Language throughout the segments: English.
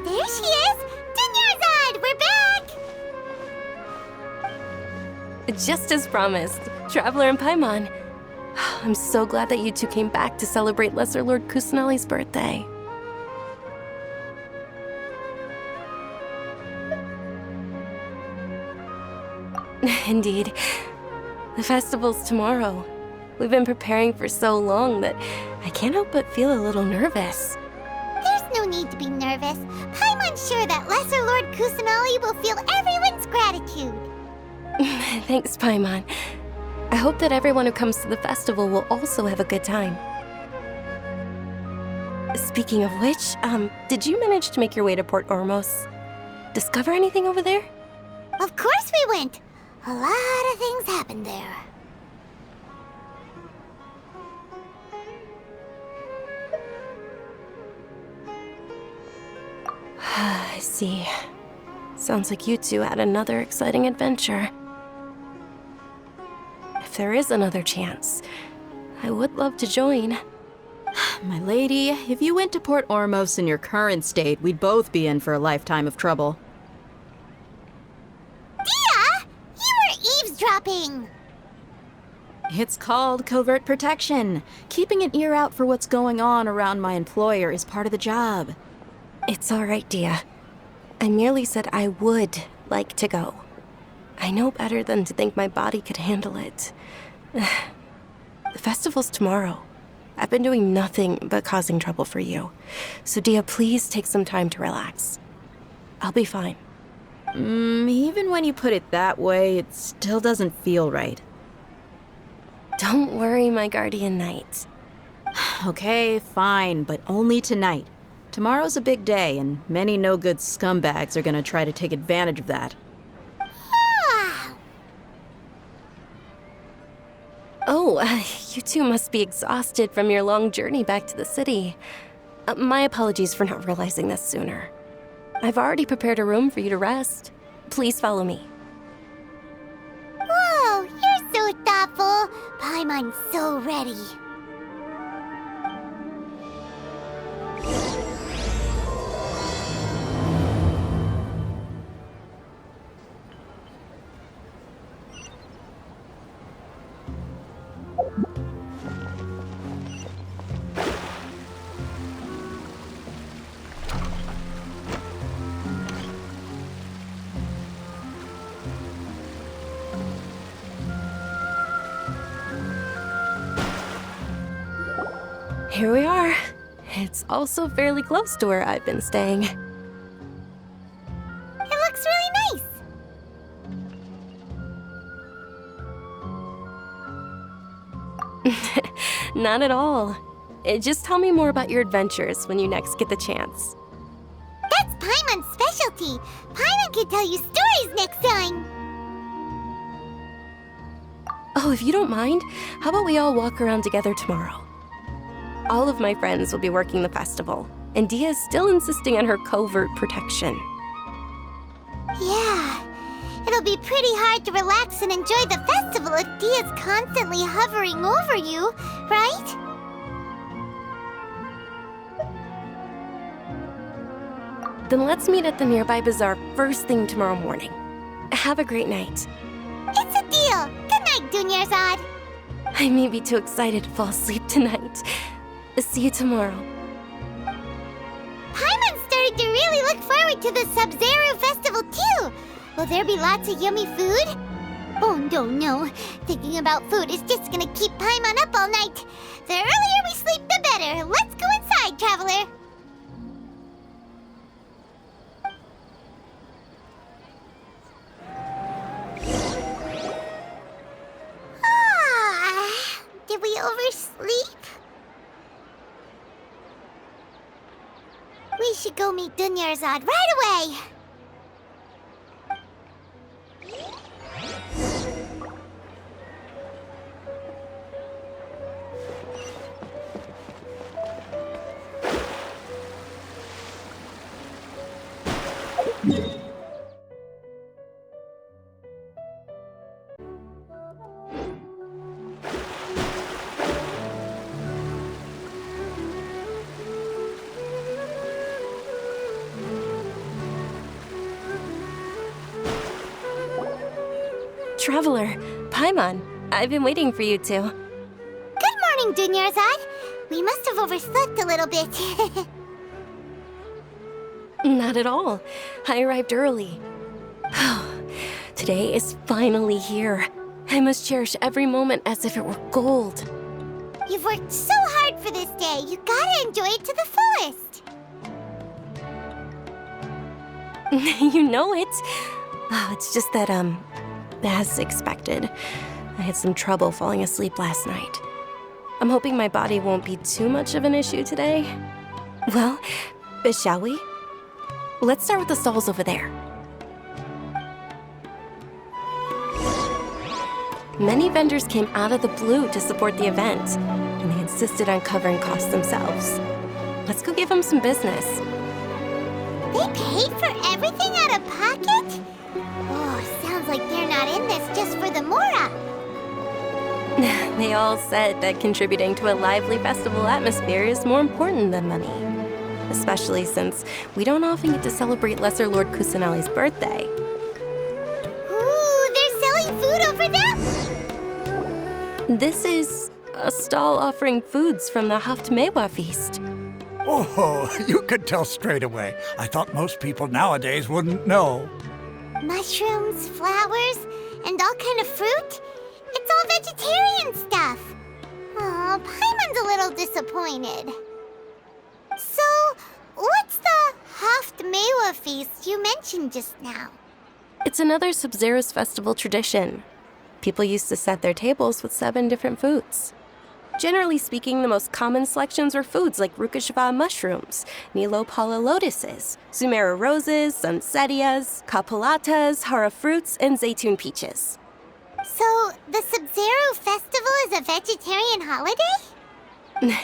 There she is! Dunyarzad, we're back! Just as promised, Traveler and Paimon. I'm so glad that you two came back to celebrate Lesser Lord Kusanali's birthday. Indeed. The festival's tomorrow. We've been preparing for so long that I can't help but feel a little nervous. There's no need to be nervous. Paimon's sure that Lesser Lord Kusanali will feel everyone's gratitude. Thanks, Paimon. I hope that everyone who comes to the festival will also have a good time. Speaking of which, did you manage to make your way to Port Ormos? Discover anything over there? Of course we went. A lot of things happened there. I see. Sounds like you two had another exciting adventure. If there is another chance, I would love to join. My lady, if you went to Port Ormos in your current state, we'd both be in for a lifetime of trouble. Dia! You were eavesdropping! It's called covert protection. Keeping an ear out for what's going on around my employer is part of the job. It's all right, Dia. I merely said I would like to go. I know better than to think my body could handle it. The festival's tomorrow. I've been doing nothing but causing trouble for you. So, Dia, please take some time to relax. I'll be fine. Even when you put it that way, it still doesn't feel right. Don't worry, my guardian knight. Okay, fine, but only tonight. Tomorrow's a big day, and many no-good scumbags are gonna try to take advantage of that. Oh, you two must be exhausted from your long journey back to the city. My apologies for not realizing this sooner. I've already prepared a room for you to rest. Please follow me. Whoa, you're so thoughtful. Paimon's so ready. Here we are. It's also fairly close to where I've been staying. It looks really nice. Not at all. Just tell me more about your adventures when you next get the chance. That's Paimon's specialty. Paimon can tell you stories next time. Oh, if you don't mind, how about we all walk around together tomorrow? All of my friends will be working the festival, and Dia is still insisting on her covert protection. Yeah. It'll be pretty hard to relax and enjoy the festival if Dia's constantly hovering over you, right? Then let's meet at the nearby bazaar first thing tomorrow morning. Have a great night. It's a deal. Good night, Dunyarzad. I may be too excited to fall asleep tonight. See you tomorrow. Paimon's starting to really look forward to the Sabzeruz festival too. Will there be lots of yummy food? Oh, no. Thinking about food is just gonna keep Paimon up all night. The earlier we sleep, the better. Let's go inside, traveler. Did we oversleep? We should go meet Dunyarzad right away. Traveler, Paimon, I've been waiting for you two. Good morning, Dunyarzad. We must have overslept a little bit. Not at all. I arrived early. Today is finally here. I must cherish every moment as if it were gold. You've worked so hard for this day. You gotta enjoy it to the fullest. You know it. Oh, it's just that, as expected, I had some trouble falling asleep last night. I'm hoping my body won't be too much of an issue today. Well, shall we? Let's start with the stalls over there. Many vendors came out of the blue to support the event, and they insisted on covering costs themselves. Let's go give them some business. They paid for everything out of pocket? Oh, sounds like they're not in this just for the Mora. They all said that contributing to a lively festival atmosphere is more important than money. Especially since we don't often get to celebrate Lesser Lord Kusanali's birthday. Ooh, they're selling food over there? This is a stall offering foods from the Haftmewa feast. Oh, you could tell straight away. I thought most people nowadays wouldn't know. Mushrooms, flowers, and all kind of fruit? It's all vegetarian stuff. Oh, Paimon's a little disappointed. So, what's the Haftmewa feast you mentioned just now? It's another Sabzeruz festival tradition. People used to set their tables with 7 different foods. Generally speaking, the most common selections were foods like Rukashva mushrooms, Nilopala lotuses, Sumera roses, Sunsetias, Kapalatas, Hara fruits, and Zaytun peaches. So, the Sabzeruz festival is a vegetarian holiday?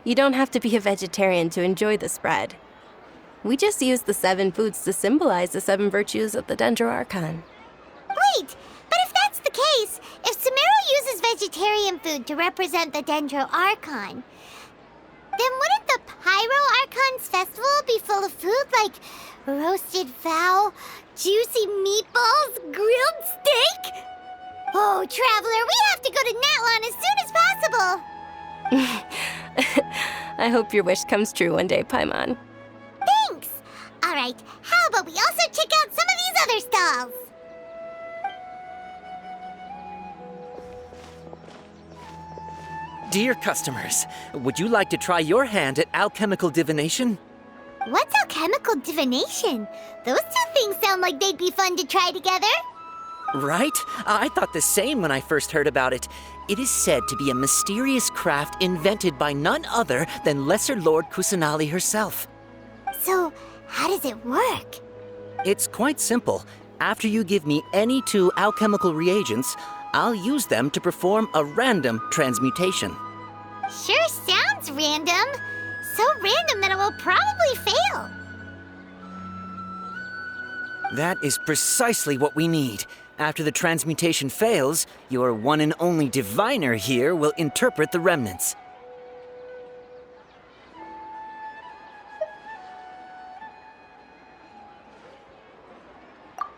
You don't have to be a vegetarian to enjoy the spread. We just use the 7 foods to symbolize the 7 virtues of the Dendro Archon. Wait, but if that's the case, if Sumeru uses vegetarian food to represent the Dendro Archon, then wouldn't the Pyro Archon's festival be full of food like roasted fowl, juicy meatballs, grilled steak? Oh, Traveler, we have to go to Natlan as soon as possible! I hope your wish comes true one day, Paimon. Thanks! Alright, how about we also check out some of these other stalls? Dear customers, would you like to try your hand at alchemical divination? What's alchemical divination? Those two things sound like they'd be fun to try together. Right? I thought the same when I first heard about it. It is said to be a mysterious craft invented by none other than Lesser Lord Kusanali herself. So, how does it work? It's quite simple. After you give me any 2 alchemical reagents, I'll use them to perform a random transmutation. Sure sounds random. So random that it will probably fail. That is precisely what we need. After the transmutation fails, your one and only diviner here will interpret the remnants.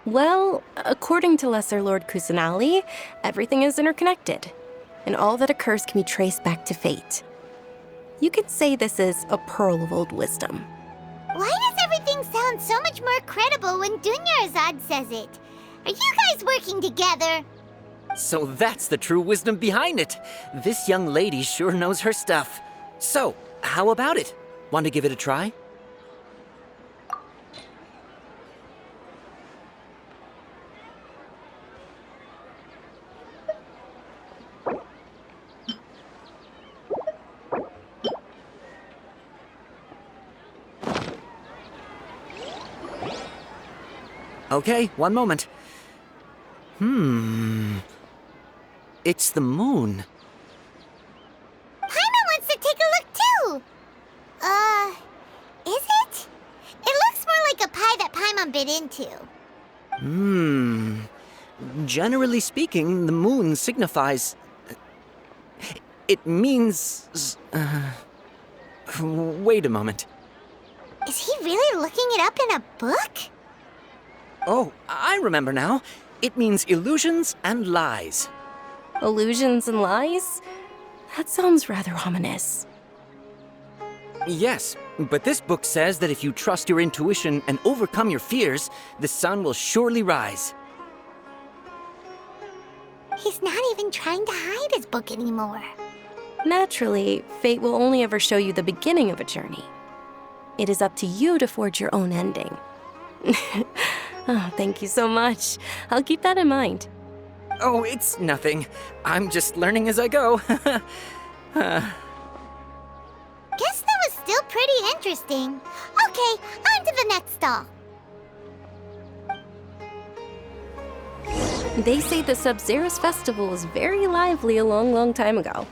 Well, according to Lesser Lord Kusanali, everything is interconnected, and all that occurs can be traced back to fate. You could say this is a pearl of old wisdom. Why does everything sound so much more credible when Dunyarzad says it? Are you guys working together? So that's the true wisdom behind it. This young lady sure knows her stuff. So, how about it? Want to give it a try? Okay, one moment. It's the moon. Paimon wants to take a look too! Is it? It looks more like a pie that Paimon bit into. Generally speaking, the moon signifies... It means... Wait a moment. Is he really looking it up in a book? Oh, I remember now. It means illusions and lies. Illusions and lies? That sounds rather ominous. Yes, but this book says that if you trust your intuition and overcome your fears, the sun will surely rise. He's not even trying to hide his book anymore. Naturally, fate will only ever show you the beginning of a journey. It is up to you to forge your own ending. Oh, thank you so much. I'll keep that in mind. Oh, it's nothing. I'm just learning as I go. Guess that was still pretty interesting. Okay, on to the next stall. They say the Sabzeruz festival was very lively a long, long time ago.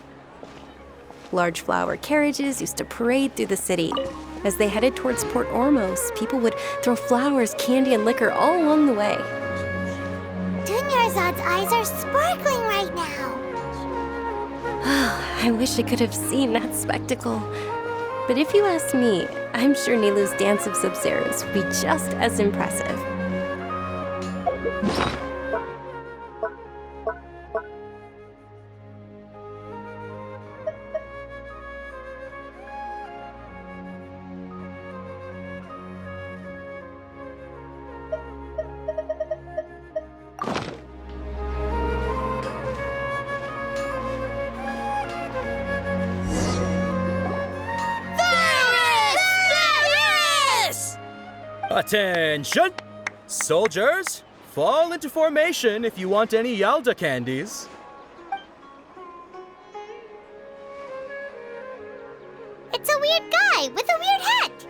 Large flower carriages used to parade through the city. As they headed towards Port Ormos, people would throw flowers, candy, and liquor all along the way. Dunyarzad's eyes are sparkling right now. I wish I could have seen that spectacle. But if you ask me, I'm sure Nilu's dance of Sabzeruz would be just as impressive. Attention! Soldiers, fall into formation if you want any Yalda candies. It's a weird guy with a weird hat.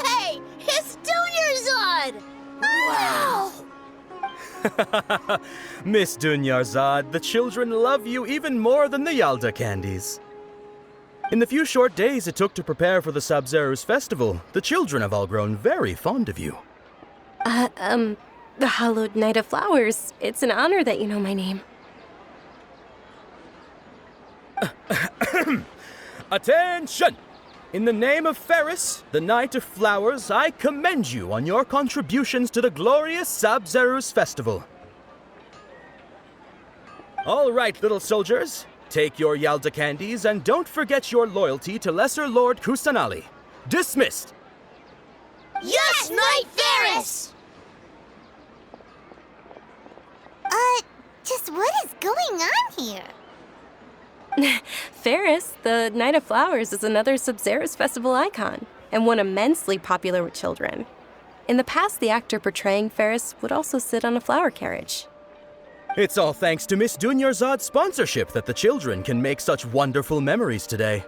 Hey, it's Dunyarzad! Wow! Miss Dunyarzad, the children love you even more than the Yalda candies. In the few short days it took to prepare for the Sabzeruz festival, the children have all grown very fond of you. The Hallowed Night of Flowers. It's an honor that you know my name. Attention! In the name of Ferris, the Knight of Flowers, I commend you on your contributions to the glorious Sabzeruz festival. All right, little soldiers. Take your Yalda candies and don't forget your loyalty to Lesser Lord Kusanali. Dismissed! Yes, Knight Ferris! Just what is going on here? Ferris, the Night of Flowers, is another Sabzeruz festival icon, and one immensely popular with children. In the past, the actor portraying Ferris would also sit on a flower carriage. It's all thanks to Miss Dunyarzad's sponsorship that the children can make such wonderful memories today.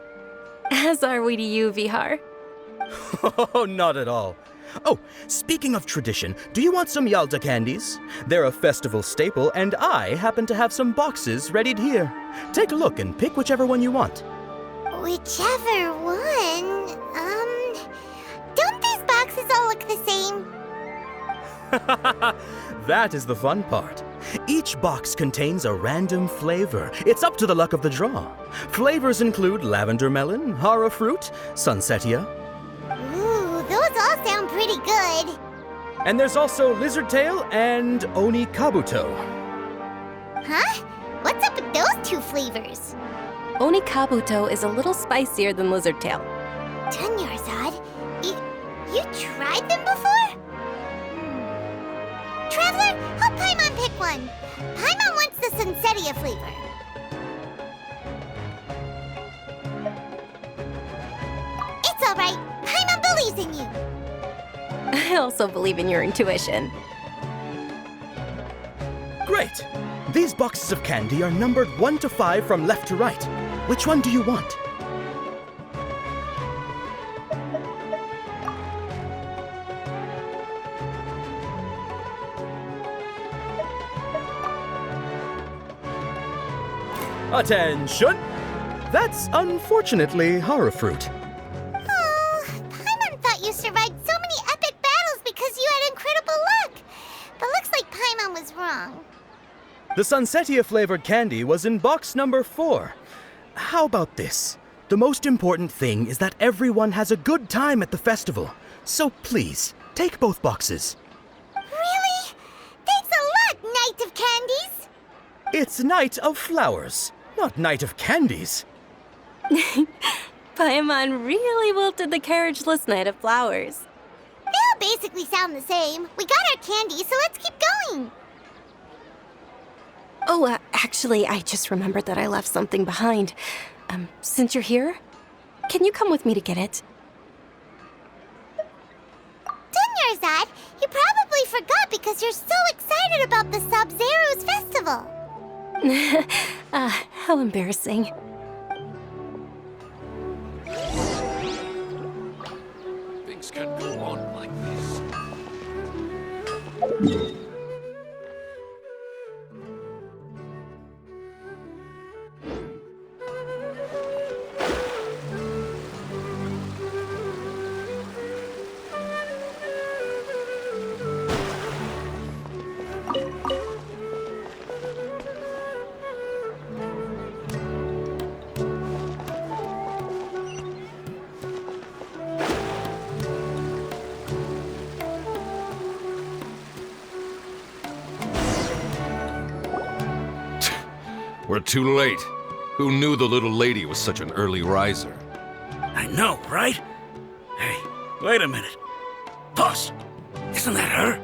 As are we to you, Vihar. Oh, not at all. Oh, speaking of tradition, do you want some Yalda candies? They're a festival staple, and I happen to have some boxes readied here. Take a look and pick whichever one you want. Whichever one? Don't these boxes all look the same? That is the fun part. Each box contains a random flavor. It's up to the luck of the draw. Flavors include lavender melon, hara fruit, sunsetia. Ooh, those all sound pretty good. And there's also lizard tail and oni kabuto. Huh? What's up with those two flavors? Oni kabuto is a little spicier than lizard tail. Dunyarzad, you tried them before? Traveler, help Paimon pick one. Paimon wants the sunsetia flavor. It's all right. Paimon believes in you. I also believe in your intuition. Great! These boxes of candy are numbered 1 to 5 from left to right. Which one do you want? Attention! That's unfortunately hara fruit. Oh, Paimon thought you survived so many epic battles because you had incredible luck. But looks like Paimon was wrong. The sunsetia flavored candy was in box number 4. How about this? The most important thing is that everyone has a good time at the festival. So please, take both boxes. Really? Thanks a lot, Knight of Candies. It's Night of Flowers, not Night of Candies. Paimon really wilted the carriageless Knight of Flowers. They all basically sound the same. We got our candy, so let's keep going. Oh, actually, I just remembered that I left something behind. Since you're here, can you come with me to get it? Dunyarzad, you probably forgot because you're so excited about the Sabzeruz festival. How embarrassing. Things can go on like this. We're too late. Who knew the little lady was such an early riser? I know, right? Hey, wait a minute. Boss, isn't that her?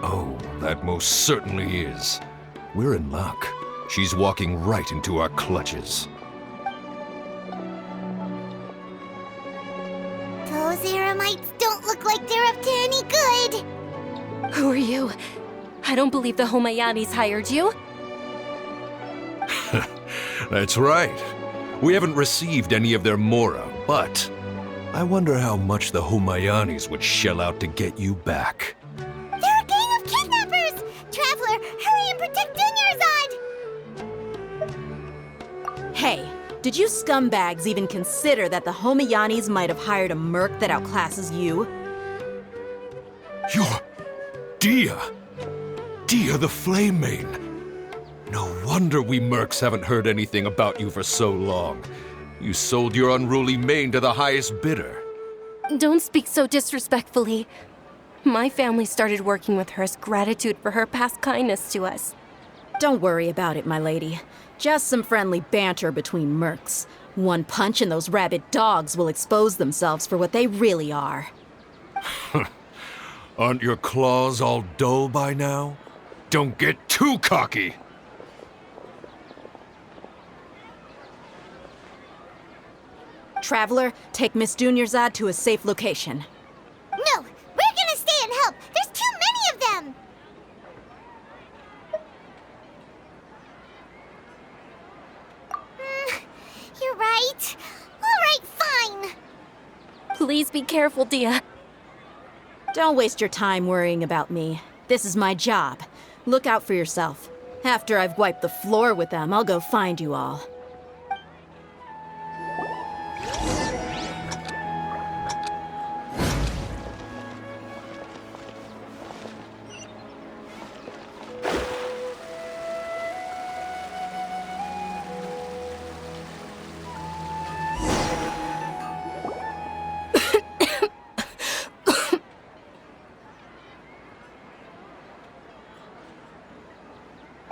Oh, that most certainly is. We're in luck. She's walking right into our clutches. Those Eremites don't look like they're up to any good. Who are you? I don't believe the Homayanis hired you. That's right. We haven't received any of their mora, but I wonder how much the Homayanis would shell out to get you back. They're a gang of kidnappers! Traveler, hurry and protect Dunyarzad! Hey, did you scumbags even consider that the Homayanis might have hired a merc that outclasses you? You're Dia! Dia the Flame Main! No wonder we mercs haven't heard anything about you for so long. You sold your unruly mane to the highest bidder. Don't speak so disrespectfully. My family started working with her as gratitude for her past kindness to us. Don't worry about it, my lady. Just some friendly banter between mercs. One punch and those rabid dogs will expose themselves for what they really are. Aren't your claws all dull by now? Don't get too cocky! Traveler, take Miss Dunyarzad to a safe location. No, we're gonna stay and help. There's too many of them. You're right. All right, fine. Please be careful, Dia. Don't waste your time worrying about me. This is my job. Look out for yourself. After I've wiped the floor with them, I'll go find you all.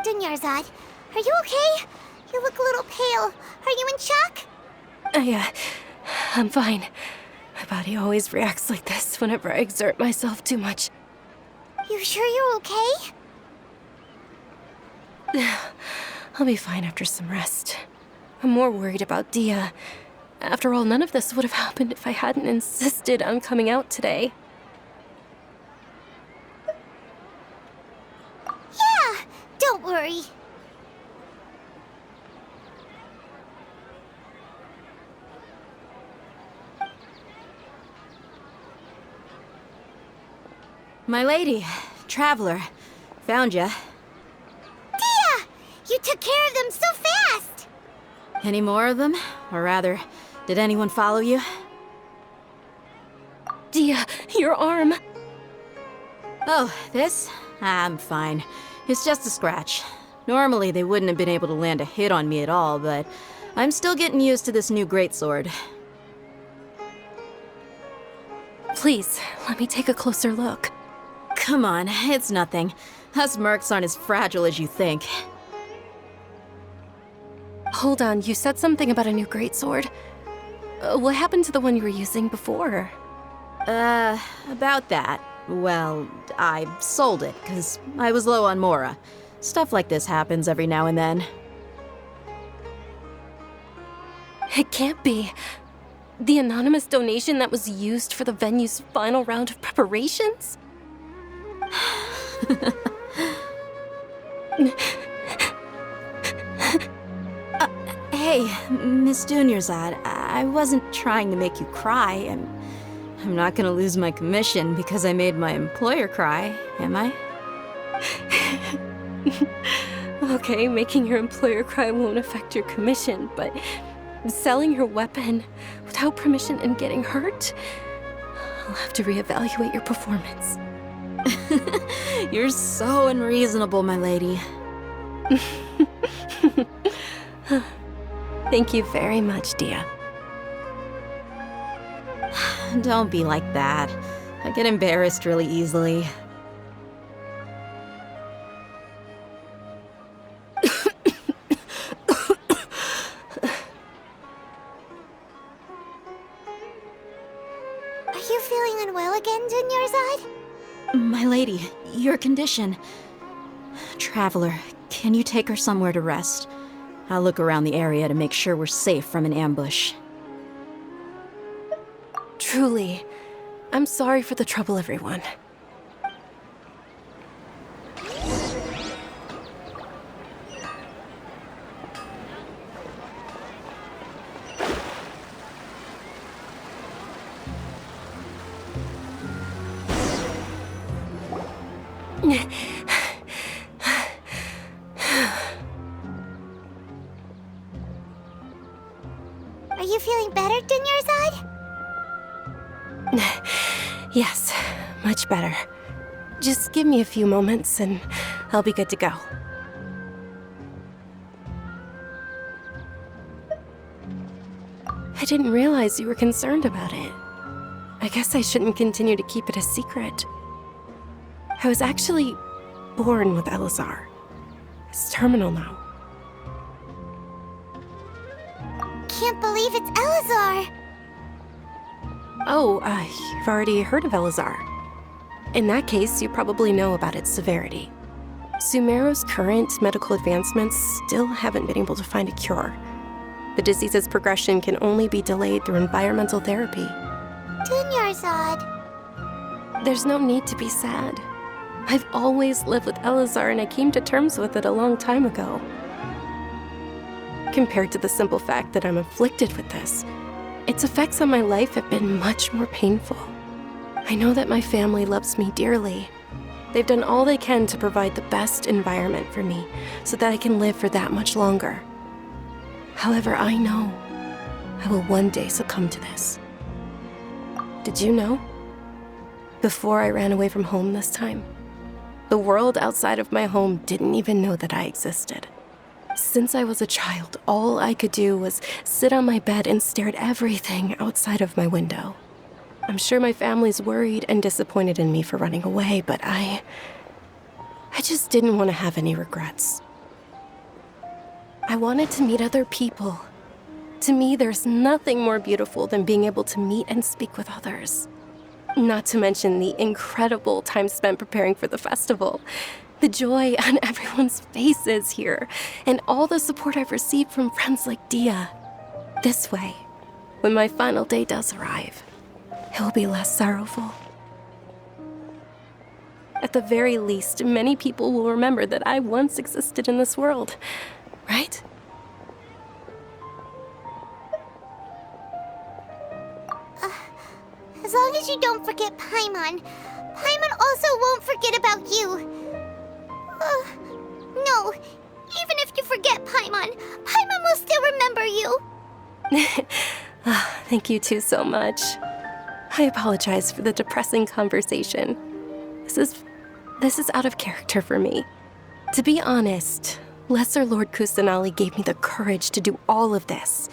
Dunyarzad, are you okay? You look a little pale. Are you in shock? Yeah, I'm fine. My body always reacts like this whenever I exert myself too much. You sure you're okay? I'll be fine after some rest. I'm more worried about Dia. After all, none of this would have happened if I hadn't insisted on coming out today. Yeah, don't worry. My lady, Traveler, found ya. Dia! You took care of them so fast! Any more of them? Or rather, did anyone follow you? Dia, your arm! Oh, this? I'm fine. It's just a scratch. Normally, they wouldn't have been able to land a hit on me at all, but I'm still getting used to this new greatsword. Please, let me take a closer look. Come on, it's nothing. Us mercs aren't as fragile as you think. Hold on, you said something about a new greatsword. What happened to the one you were using before? About that. Well, I sold it, because I was low on Mora. Stuff like this happens every now and then. It can't be. The anonymous donation that was used for the venue's final round of preparations? Hey, Miss Dunyarzad, I wasn't trying to make you cry. I'm not gonna lose my commission because I made my employer cry, am I? Okay, making your employer cry won't affect your commission, but selling your weapon without permission and getting hurt? I'll have to reevaluate your performance. You're so unreasonable, my lady. Thank you very much, Dia. Don't be like that. I get embarrassed really easily. Are you feeling unwell again, Dunyarzad? My lady, your condition. Traveler, can you take her somewhere to rest? I'll look around the area to make sure we're safe from an ambush. Truly, I'm sorry for the trouble, everyone. Are you feeling better, Dunyarzad? Yes, much better. Just give me a few moments and I'll be good to go. I didn't realize you were concerned about it. I guess I shouldn't continue to keep it a secret. I was actually born with Elazar. It's terminal now. Can't believe it's Elazar! Oh, you've already heard of Elazar. In that case, you probably know about its severity. Sumeru's current medical advancements still haven't been able to find a cure. The disease's progression can only be delayed through environmental therapy. Dunyarzad. There's no need to be sad. I've always lived with Elazar and I came to terms with it a long time ago. Compared to the simple fact that I'm afflicted with this, its effects on my life have been much more painful. I know that my family loves me dearly. They've done all they can to provide the best environment for me so that I can live for that much longer. However, I know I will one day succumb to this. Did you know? Before I ran away from home this time, the world outside of my home didn't even know that I existed. Since I was a child, all I could do was sit on my bed and stare at everything outside of my window. I'm sure my family's worried and disappointed in me for running away, but I just didn't want to have any regrets. I wanted to meet other people. To me, there's nothing more beautiful than being able to meet and speak with others. Not to mention the incredible time spent preparing for the festival. The joy on everyone's faces here, and all the support I've received from friends like Dia. This way, when my final day does arrive, it will be less sorrowful. At the very least, many people will remember that I once existed in this world, right? As long as you don't forget Paimon, Paimon also won't forget about you. No, even if you forget Paimon, Paimon will still remember you. Thank you two so much. I apologize for the depressing conversation. This is out of character for me. To be honest, Lesser Lord Kusanali gave me the courage to do all of this.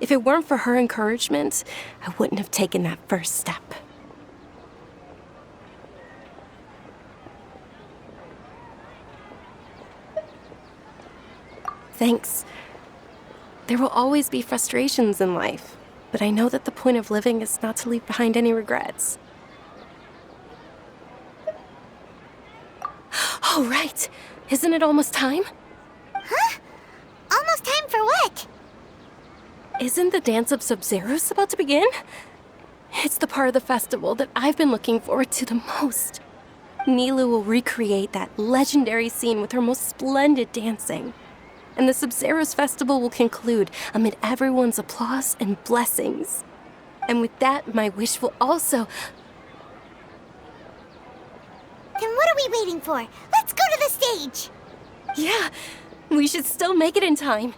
If it weren't for her encouragement, I wouldn't have taken that first step. Thanks. There will always be frustrations in life, but I know that the point of living is not to leave behind any regrets. Oh, right. Isn't it almost time? Huh? Almost time for what? Isn't the dance of Sabzeruz about to begin? It's the part of the festival that I've been looking forward to the most. Nilu will recreate that legendary scene with her most splendid dancing. And the Sabzeruz festival will conclude amid everyone's applause and blessings. And with that, my wish will also... Then what are we waiting for? Let's go to the stage! Yeah, we should still make it in time.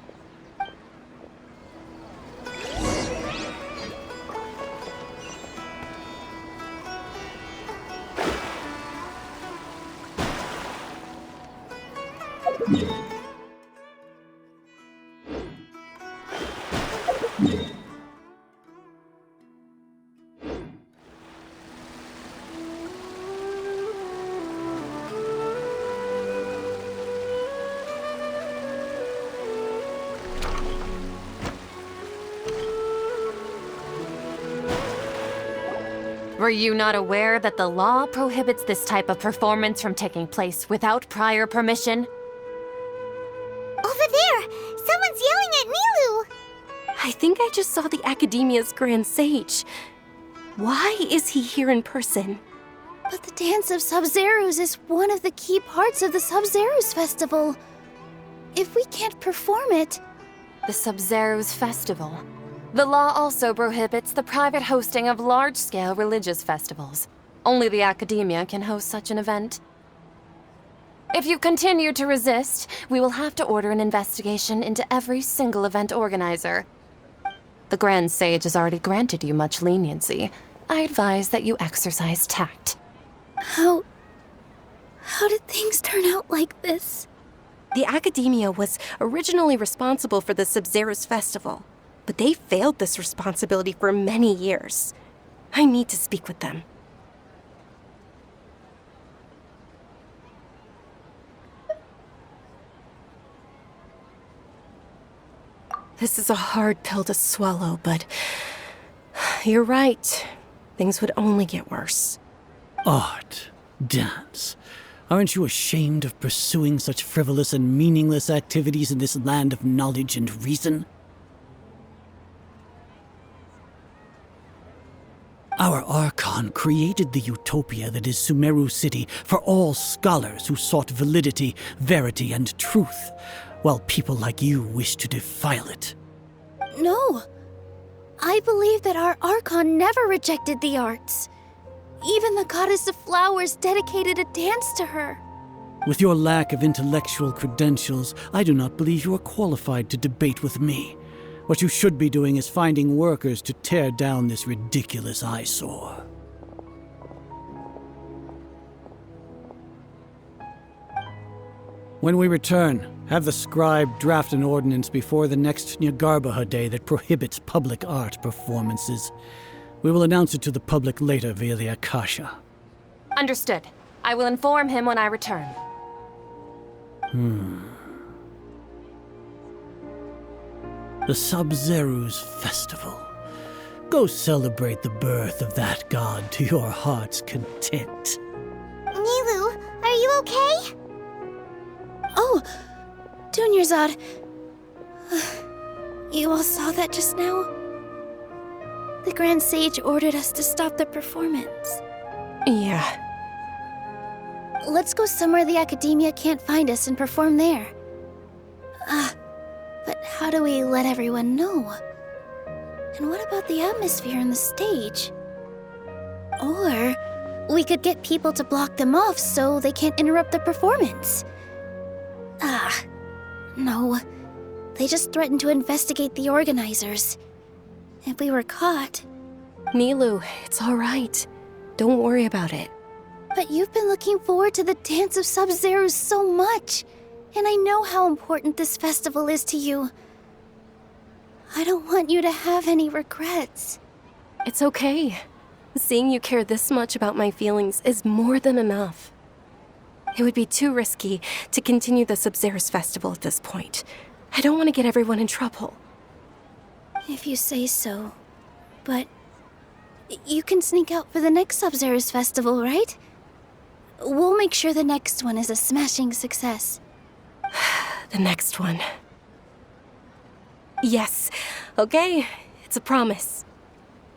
Were you not aware that the law prohibits this type of performance from taking place without prior permission? Over there! Someone's yelling at Nilu! I think I just saw the Academia's Grand Sage. Why is he here in person? But the Dance of Sabzeruz is one of the key parts of the Sabzeruz festival. If we can't perform it... The Sabzeruz Festival. The law also prohibits the private hosting of large-scale religious festivals. Only the Academia can host such an event. If you continue to resist, we will have to order an investigation into every single event organizer. The Grand Sage has already granted you much leniency. I advise that you exercise tact. How did things turn out like this? The Academia was originally responsible for the Sabzeruz festival, but they failed this responsibility for many years. I need to speak with them. This is a hard pill to swallow, but you're right. Things would only get worse. Art, dance. Aren't you ashamed of pursuing such frivolous and meaningless activities in this land of knowledge and reason? Our Archon created the utopia that is Sumeru City for all scholars who sought validity, verity, and truth, while people like you wish to defile it. No. I believe that our Archon never rejected the arts. Even the goddess of flowers dedicated a dance to her. With your lack of intellectual credentials, I do not believe you are qualified to debate with me. What you should be doing is finding workers to tear down this ridiculous eyesore. When we return, have the scribe draft an ordinance before the next Nyargarbaha Day that prohibits public art performances. We will announce it to the public later via the Akasha. Understood. I will inform him when I return. The Sabzeruz festival. Go celebrate the birth of that god to your heart's content. Nilou, are you okay? Oh, Dunyarzad. You all saw that just now? The Grand Sage ordered us to stop the performance. Yeah. Let's go somewhere the Academia can't find us and perform there. But how do we let everyone know? And what about the atmosphere on the stage? Or we could get people to block them off so they can't interrupt the performance. No. They just threatened to investigate the organizers. If we were caught... Nilou, it's all right. Don't worry about it. But you've been looking forward to the Dance of Sabzeruz so much. And I know how important this festival is to you. I don't want you to have any regrets. It's okay. Seeing you care this much about my feelings is more than enough. It would be too risky to continue the Sabzeruz festival at this point. I don't want to get everyone in trouble. If you say so. But you can sneak out for the next Sabzeruz festival, right? We'll make sure the next one is a smashing success. The next one. Yes. Okay. It's a promise.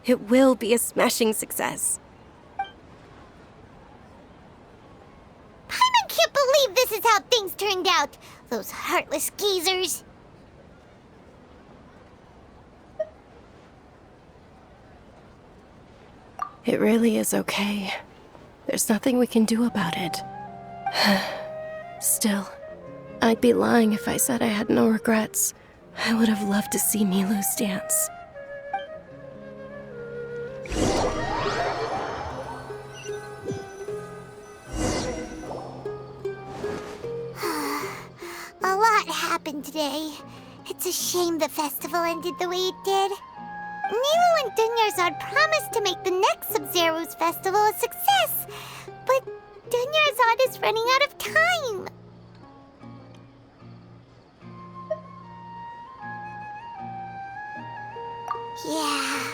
It will be a smashing success. Paimon can't believe this is how things turned out. Those heartless geezers. It really is okay. There's nothing we can do about it. Still, I'd be lying if I said I had no regrets. I would have loved to see Nilou's dance. A lot happened today. It's a shame the festival ended the way it did. Nilou and Dunyarzad promised to make the next Sabzeruz festival a success, but Dunyarzad is running out of time. Yeah.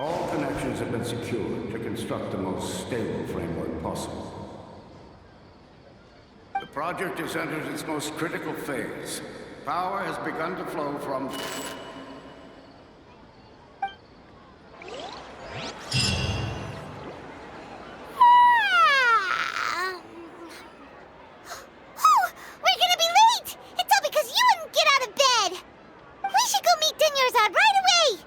All connections have been secured to construct the most stable framework possible. The project has entered its most critical phase. Power has begun to flow from... Oh, we're gonna be late! It's all because you wouldn't get out of bed! We should go meet Dunyarzad right away!